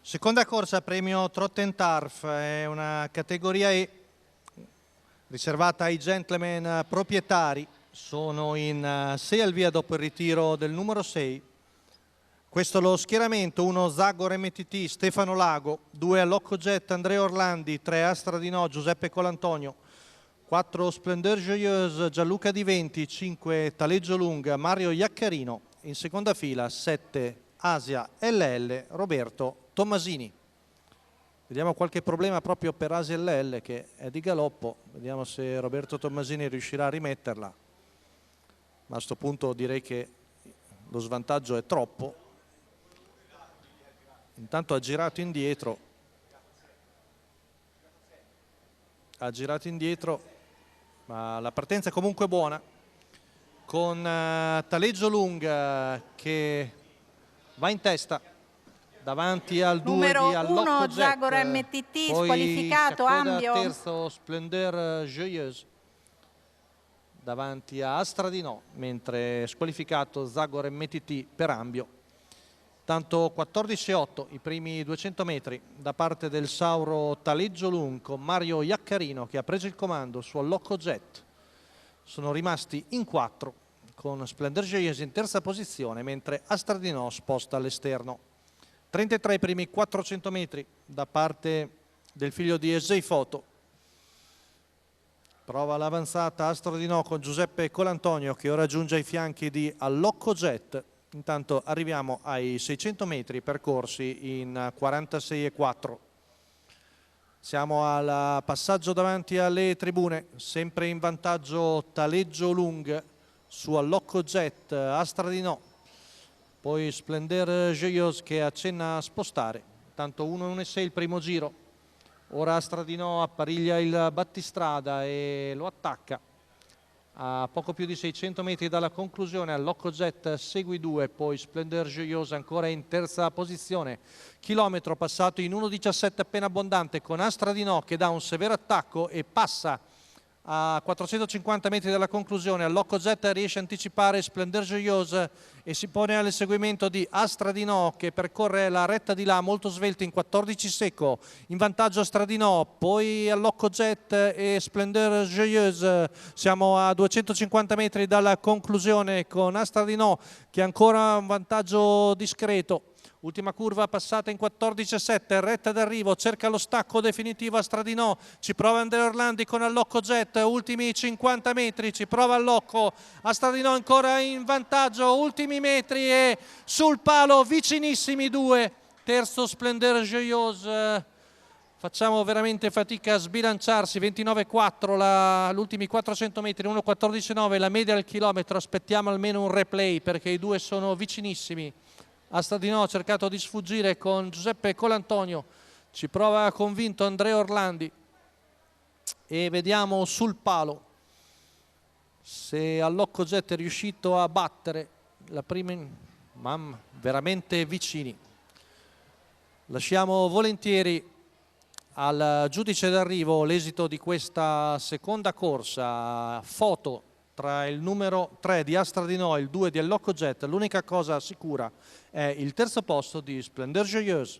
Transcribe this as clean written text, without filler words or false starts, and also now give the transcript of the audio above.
Seconda corsa, premio Trot Turf, è una categoria E riservata ai gentleman proprietari. Sono in 6 al via dopo il ritiro del numero 6. Questo lo schieramento: 1 Zagor MTT Stefano Lago, 2 Allocco Jet Andrea Orlandi, 3 Astra di No Giuseppe Colantonio, 4 Splendeur Joyeuse Gianluca Di Venti, 5 Taleggio Lunga Mario Iaccarino, in seconda fila 7 Asia LL Roberto Tommasini. Vediamo qualche problema proprio per Asia LL, che è di galoppo. Vediamo se Roberto Tommasini riuscirà a rimetterla, ma a questo punto direi che lo svantaggio è troppo. Intanto ha girato indietro, ma la partenza è comunque buona, con Taleggio Lunga che va in testa davanti al 2 numero di Allocco 1 Jet, Zagor MTT squalificato, Ambio. terzo Splendeur Joyeuse davanti a Astra di No, mentre squalificato Zagor MTT per Ambio. Tanto 14,8 i primi 200 metri da parte del Sauro Taleggio Lunga, con Mario Iaccarino che ha preso il comando su Allocco Jet. Sono rimasti in 4 con Splendor Joyeuse in terza posizione, mentre Astra di No sposta all'esterno. 33 i primi 400 metri da parte del figlio di Esei Foto. Prova l'avanzata Astra di No con Giuseppe Colantonio che ora giunge ai fianchi di Allocco Jet. Intanto arriviamo ai 600 metri percorsi in 46,4. Siamo al passaggio davanti alle tribune, sempre in vantaggio Taleggio Lunga su Allocco Jet, Astra di No. Poi Splendeur Joyeuse che accenna a spostare. Tanto 1-1-6 il primo giro. Ora Astra di No appariglia il battistrada e lo attacca. A poco più di 600 metri dalla conclusione Allocco Jet segui 2, poi Splendeur Joyeuse ancora in terza posizione. Chilometro passato in 1,17 appena abbondante, con Astra di No che dà un severo attacco e passa a 450 metri dalla conclusione. Allocco Jet riesce a anticipare Splendeur Joyeuse e si pone all'inseguimento di Astra di No che percorre la retta di là molto svelto in 14 secco, in vantaggio Astra di No, poi Allocco Jet e Splendeur Joyeuse. Siamo a 250 metri dalla conclusione con Astra di No che ha ancora un vantaggio discreto. Ultima curva passata in 14,7, retta d'arrivo, cerca lo stacco definitivo Astra di No, ci prova Andrea Orlandi con Allocco Jet, ultimi 50 metri, ci prova Allocco, Astra di No ancora in vantaggio, ultimi metri e sul palo vicinissimi 2, terzo Splendeur Joyeuse. Facciamo veramente fatica a sbilanciarsi, 29,4 gli ultimi 400 metri, 1,14,9 la media al chilometro, aspettiamo almeno un replay perché i due sono vicinissimi. Astra di No ha cercato di sfuggire con Giuseppe Colantonio, ci prova convinto Andrea Orlandi e vediamo sul palo se Allocco Jet è riuscito a battere la prima, veramente vicini. Lasciamo volentieri al giudice d'arrivo l'esito di questa seconda corsa. Foto tra il numero 3 di Astra di No e il 2 di Allocco Jet. L'unica cosa sicura è il terzo posto di Splendeur Joyeuse.